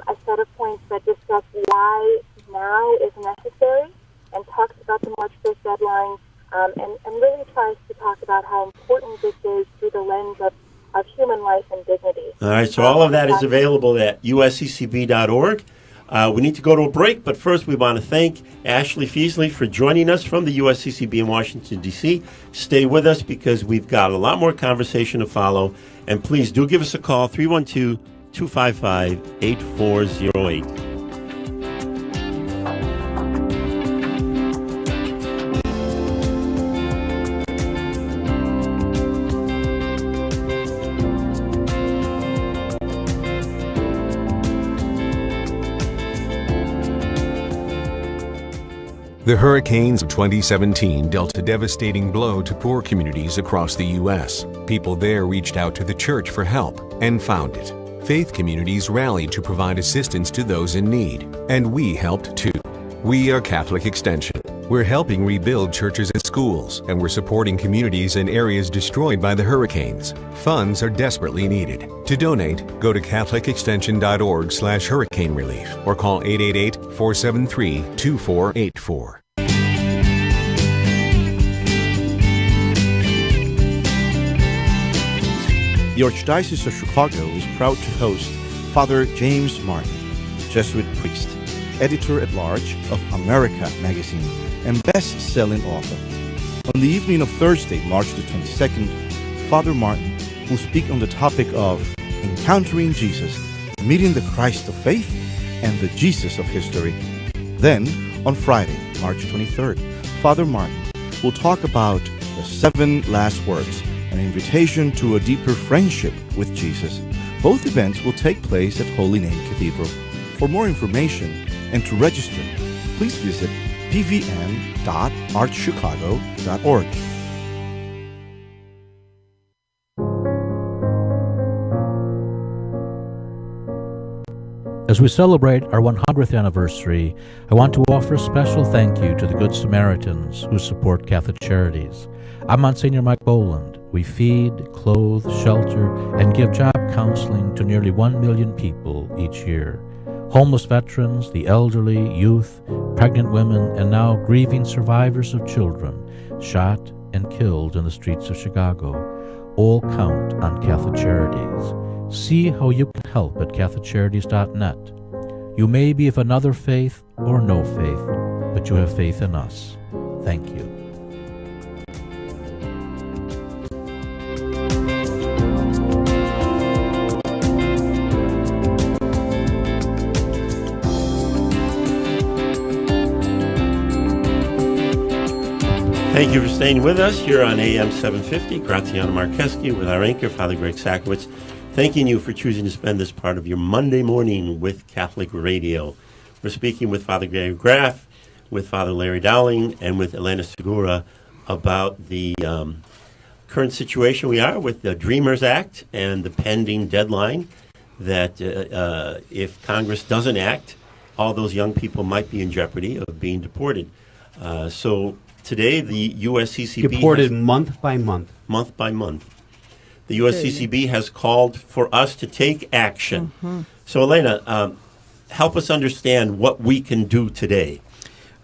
a set of points that discuss why now is necessary and talks about the March 5th deadline and really tries to talk about how important this is through the lens of human life and dignity. All right, so all of that is available at usccb.org. We need to go to a break, but first we want to thank Ashley Feasley for joining us from the USCCB in Washington, D.C. Stay with us because we've got a lot more conversation to follow. And please do give us a call, 312-255-8408. The hurricanes of 2017 dealt a devastating blow to poor communities across the U.S. People there reached out to the church for help and found it. Faith communities rallied to provide assistance to those in need, and we helped too. We are Catholic Extension. We're helping rebuild churches and schools, and we're supporting communities in areas destroyed by the hurricanes. Funds are desperately needed. To donate, go to catholicextension.org/hurricane relief or call 888-473-2484. The Archdiocese of Chicago is proud to host Father James Martin, Jesuit priest, editor-at-large of America magazine, and best-selling author. On the evening of Thursday, March the 22nd, Father Martin will speak on the topic of encountering Jesus, meeting the Christ of faith and the Jesus of history. Then, on Friday, March 23rd, Father Martin will talk about the 7 last words, an invitation to a deeper friendship with Jesus. Both events will take place at Holy Name Cathedral. For more information and to register, please visit pvn.archchicago.org. As we celebrate our 100th anniversary, I want to offer a special thank you to the Good Samaritans who support Catholic Charities. I'm Monsignor Mike Boland. We feed, clothe, shelter, and give job counseling to nearly 1 million people each year. Homeless veterans, the elderly, youth, pregnant women, and now grieving survivors of children shot and killed in the streets of Chicago all count on Catholic Charities. See how you can help at CatholicCharities.net. You may be of another faith or no faith, but you have faith in us. Thank you. Thank you for staying with us here on AM 750, Graziano Marqueschi, with our anchor, Father Greg Sakowicz. Thanking you for choosing to spend this part of your Monday morning with Catholic Radio. We're speaking with Father Gary Graff, with Father Larry Dowling, and with Elena Segura about the current situation we are with the Dreamers Act and the pending deadline that if Congress doesn't act, all those young people might be in jeopardy of being deported. So today, the USCCB deported month by month. Month by month. The USCCB has called for us to take action. Mm-hmm. So, Elena, help us understand what we can do today.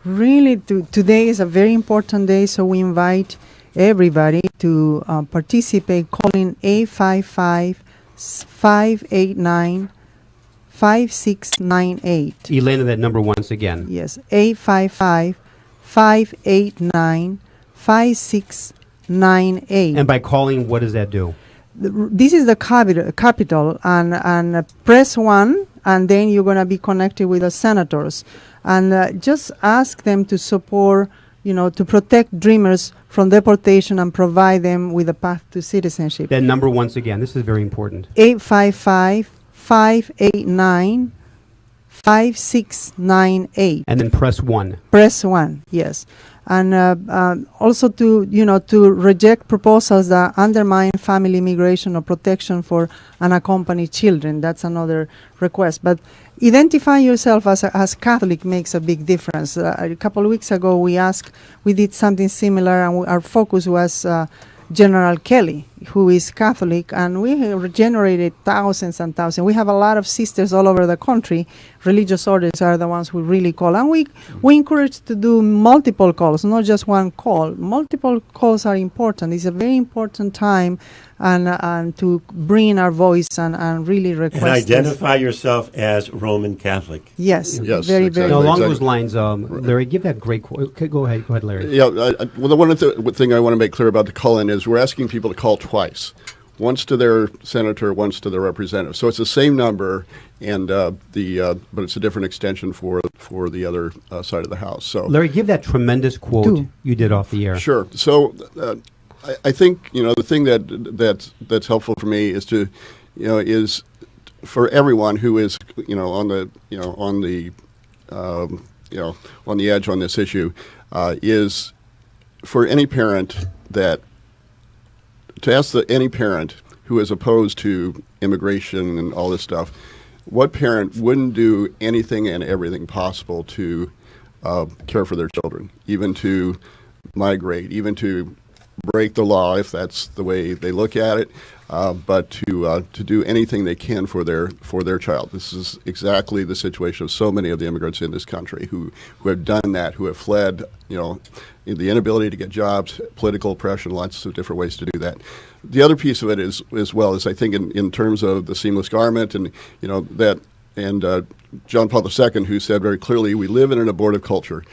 Really, today is a very important day, so we invite everybody to participate, calling 855-589-5698. Elena, that number once again. Yes, 855-589-5698. And by calling, what does that do? This is the capital, and press 1, and then you're going to be connected with the senators. And just ask them to support, to protect Dreamers from deportation and provide them with a path to citizenship. That number once again, this is very important. 855-589-5698. 5698. And then press 1. Press 1, yes. And also to reject proposals that undermine family immigration or protection for unaccompanied children. That's another request. But identify yourself as Catholic makes a big difference. A couple of weeks ago, we did something similar, and our focus was General Kelly, who is Catholic, and we have generated thousands and thousands. We have a lot of sisters all over the country. Religious orders are the ones who really call, and we encourage to do multiple calls, not just one call. Multiple calls are important. It's a very important time, and to bring our voice and really request. And identify yourself as Roman Catholic. Yes, yes, very, exactly. very. Now, along those lines, Larry, give that great quote. Okay, go ahead, Larry. Yeah, well, the one thing I want to make clear about the call-in is we're asking people to call twice. Once to their senator, once to their representative. So it's the same number, and but it's a different extension for the other side of the house. So Larry, give that tremendous quote you did off the air. Sure. So I think the thing that's helpful for me is to is for everyone who is on the edge on this issue is for any parent to ask any parent who is opposed to immigration and all this stuff, what parent wouldn't do anything and everything possible to care for their children, even to migrate, even to break the law if that's the way they look at it, but to do anything they can for their child. This is exactly the situation of so many of the immigrants in this country who have done that, who have fled, the inability to get jobs, political oppression, lots of different ways to do that. The other piece of it is I think in terms of the seamless garment and John Paul II, who said very clearly, we live in an abortive culture.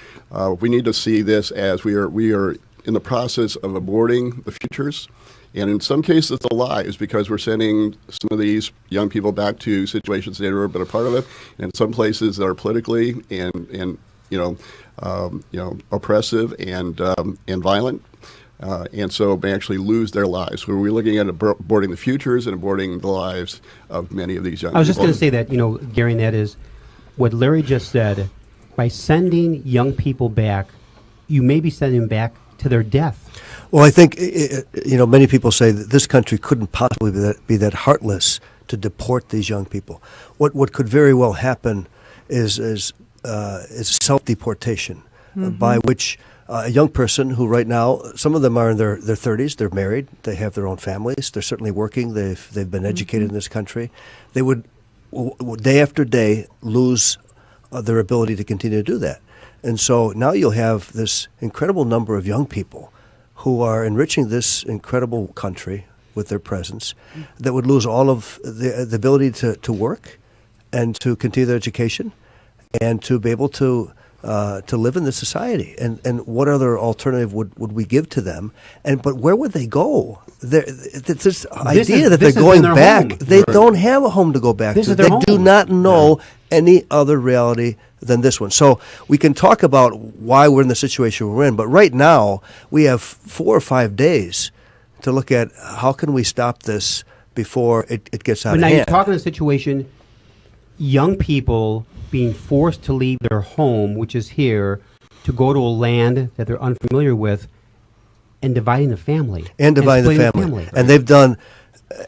We need to see this as we are in the process of aborting the futures. And in some cases, it's a lie, is because we're sending some of these young people back to situations they've never been a part of it. And some places that are politically and oppressive and violent. And so may actually lose their lives. We're looking at aborting the futures and aborting the lives of many of these young people. I was just going to say that, Gary, and that is what Larry just said. By sending young people back, you may be sending them back to their death. Well, I think, many people say that this country couldn't possibly be that heartless to deport these young people. What could very well happen is self-deportation, by which a young person who right now, some of them are in their 30s, they're married, they have their own families, they're certainly working, they've been educated in this country. They would, day after day, lose their ability to continue to do that. And so now you'll have this incredible number of young people who are enriching this incredible country with their presence that would lose all of the ability to work and to continue their education and to be able to live in this society. And what other alternative would we give to them? But where would they go? This idea that they're going back, they don't have a home to go back to. They do not know any other reality than this one. So we can talk about why we're in the situation we're in, but right now we have 4 or 5 days to look at how can we stop this before it gets out of hand. But now you're talking a situation, young people being forced to leave their home, which is here, to go to a land that they're unfamiliar with, and dividing the family. And dividing the family. And they've done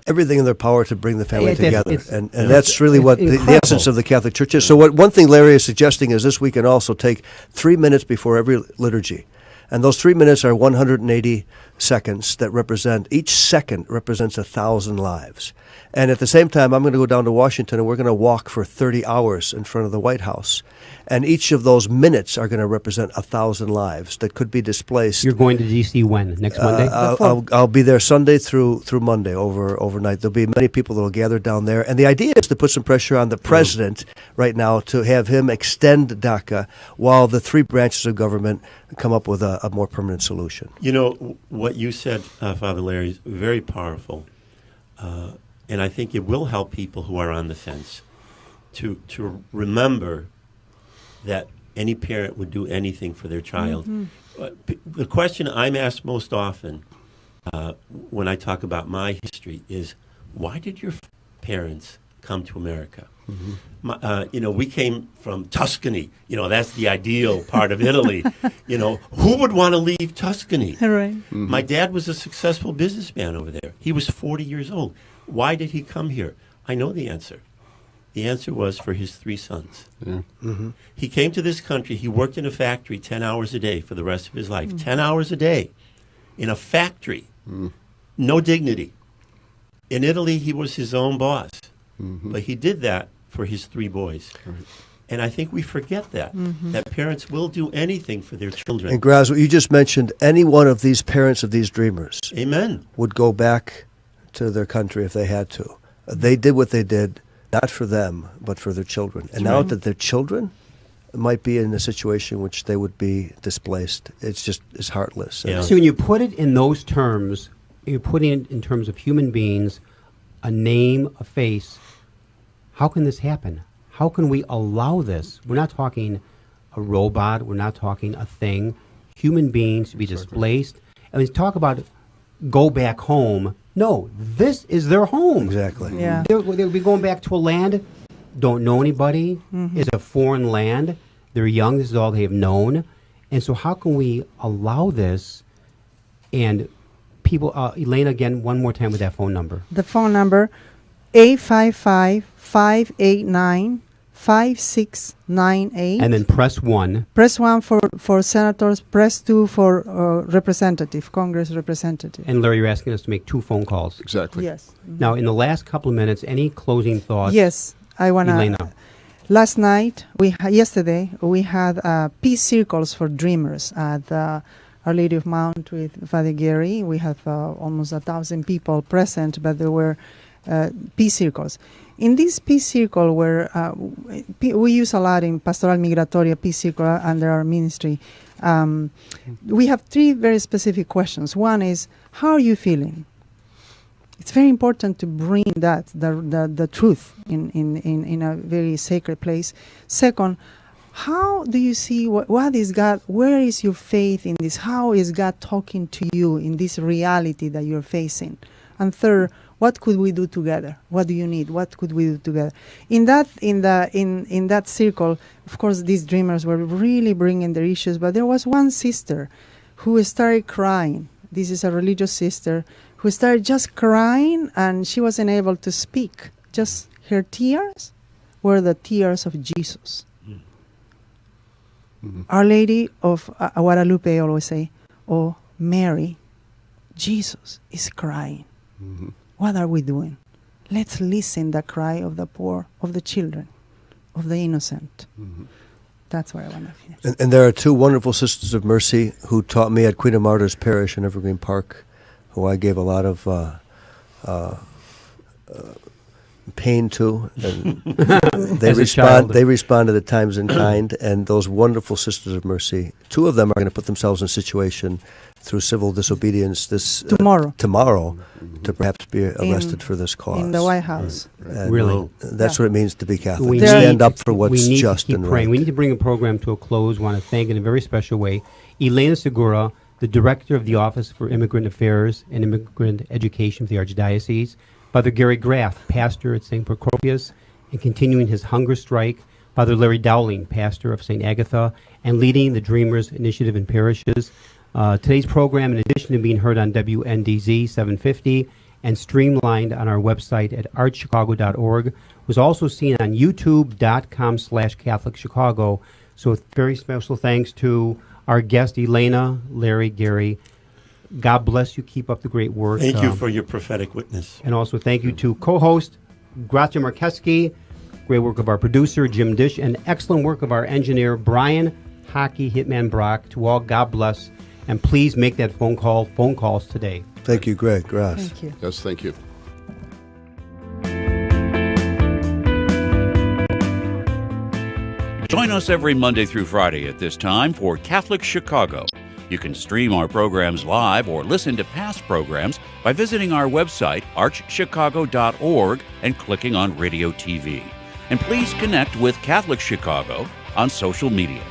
everything in their power to bring the family together. And that's really what the essence of the Catholic Church is. So one thing Larry is suggesting is this weekend also take 3 minutes before every liturgy. And those 3 minutes are 180 seconds that represent, each second represents 1,000 lives. And at the same time, I'm going to go down to Washington and we're going to walk for 30 hours in front of the White House. And each of those minutes are going to represent 1,000 lives that could be displaced. You're going to D.C. when? Next Monday? I'll be there Sunday through Monday overnight. There'll be many people that will gather down there. And the idea is to put some pressure on the president right now to have him extend DACA while the 3 branches of government come up with a more permanent solution. What you said, Father Larry, is very powerful. And I think it will help people who are on the fence to remember that any parent would do anything for their child. The question I'm asked most often when I talk about my history is, why did your parents come to America. We came from Tuscany. That's the ideal part of Italy. Who would want to leave Tuscany? Right. My dad was a successful businessman over there. He was 40 years old. Why did he come here? I know the answer. The answer was for his 3 sons. Yeah. He came to this country. He worked in a factory 10 hours a day for the rest of his life. 10 hours a day in a factory. No dignity. In Italy, he was his own boss. But he did that for his 3 boys. Right. And I think we forget that parents will do anything for their children. And Graz, what you just mentioned, any one of these parents of these dreamers Amen. would go back to their country if they had to. They did what they did, not for them, but for their children. And now that their children might be in a situation in which they would be displaced, it's heartless. Yeah. See, when you put it in those terms, you're putting it in terms of human beings, a name, a face. How can this happen? How can we allow this? We're not talking a robot. We're not talking a thing. Human beings to be displaced. And we talk about go back home. No, this is their home. Exactly. Yeah. They'll be going back to a land, don't know anybody. It's a foreign land. They're young. This is all they have known. And so how can we allow this? And people, Elena, again, one more time with that phone number. The phone number, 855-589-5698. And then press 1. Press 1 for senators, press 2 for representative, Congress representative. And Larry, you're asking us to make 2 phone calls. Exactly. Yes. Now, in the last couple of minutes, any closing thoughts? Yes, I want to. Elena. Last night, yesterday, we had peace circles for dreamers at Our Lady of Mount with Father Gary. We have almost 1,000 people present, but there were peace circles. In this peace circle, where we use a lot in Pastoral Migratoria peace circle under our ministry, we have 3 very specific questions. One is, how are you feeling? It's very important to bring the truth in a very sacred place. Second, how do you see what is God? Where is your faith in this? How is God talking to you in this reality that you're facing? And third, what could we do together? What do you need? What could we do together? In that circle, of course, these dreamers were really bringing their issues. But there was one sister who started crying. This is a religious sister who started just crying, and she wasn't able to speak. Just her tears were the tears of Jesus. Our Lady of Guadalupe always say, "Oh, Mary, Jesus is crying." What are we doing? Let's listen the cry of the poor, of the children, of the innocent. That's where I want to finish. And there are 2 wonderful Sisters of Mercy who taught me at Queen of Martyrs Parish in Evergreen Park, who I gave a lot of pain to. And they responded at times in kind. And those wonderful Sisters of Mercy, 2 of them are going to put themselves in a situation through civil disobedience tomorrow to perhaps be arrested for this cause. In the White House. And really? That's what it means to be Catholic. We To stand up for what's just and right. We need to bring a program to a close. We want to thank in a very special way Elena Segura, the Director of the Office for Immigrant Affairs and Immigrant Education for the Archdiocese, Father Gary Graff, pastor at St. Procopius, and continuing his hunger strike, Father Larry Dowling, pastor of St. Agatha, and leading the Dreamers Initiative in parishes. Today's program, in addition to being heard on WNDZ 750 and streamlined on our website at archchicago.org, was also seen on youtube.com/Catholic Chicago. So very special thanks to our guest, Elena, Larry, Gary. God bless you. Keep up the great work. Thank you for your prophetic witness. And also thank you to co-host Grazia Markeski, great work of our producer, Jim Dish, and excellent work of our engineer, Brian Hockey Hitman Brock. To all, God bless. And please make that phone calls today. Thank you, Greg. Grass. Thank you. Yes, thank you. Join us every Monday through Friday at this time for Catholic Chicago. You can stream our programs live or listen to past programs by visiting our website, archchicago.org, and clicking on Radio TV. And please connect with Catholic Chicago on social media.